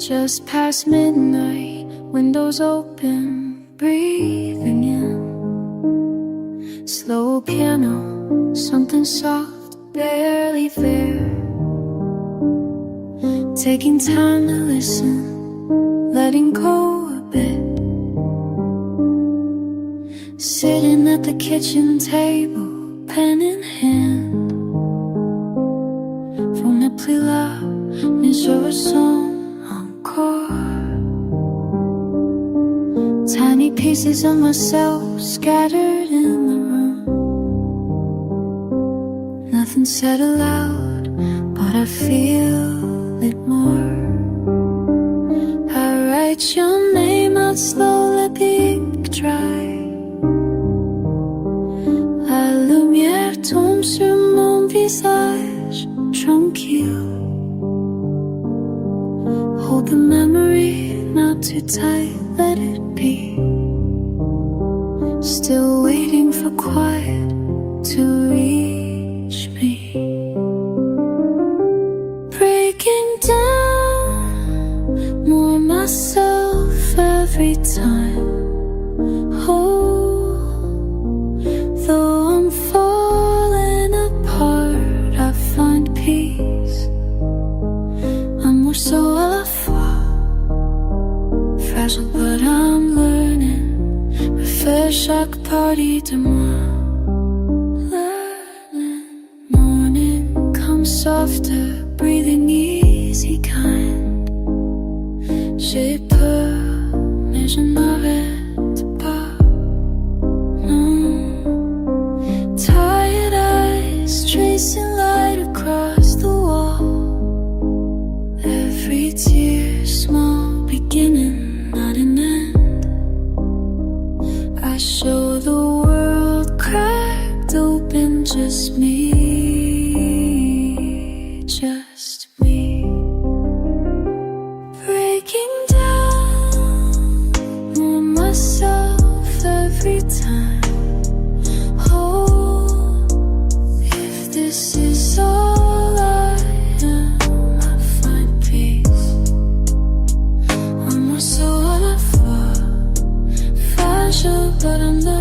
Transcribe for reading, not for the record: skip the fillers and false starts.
Just past midnight, windows open, breathing in. Slow piano, something soft, barely there. Taking time to listen, letting go a bit. Sitting at the kitchen table, pen in hand. From the plus là, mes cheveux sont tiny pieces of myself scattered in the room. Nothing said aloud, but I feel it more. I write your name out slow, let the ink dry. La lumière tombe sur mon visage tranquille. Hold the memory, not too tight, let it be. Still waiting for quiet to reach me. Breaking down, more myself every time. Oh, though I'm falling apart, I find peace. Un morceau à la fois, fragile but I'm learning. Refaire chaque partie de moi. Learning. Morning comes softer, breathing easy kind. J'ai peur, mais je n'arrête pas. No. Tired eyes tracing light across the wall. Every tear, small beginning, not an end. I show the world cracked open, just me, just me. Breaking down on myself every time. Oh, if this is all I am, I find peace. Un morceau à la fois, fragile but I'm learning.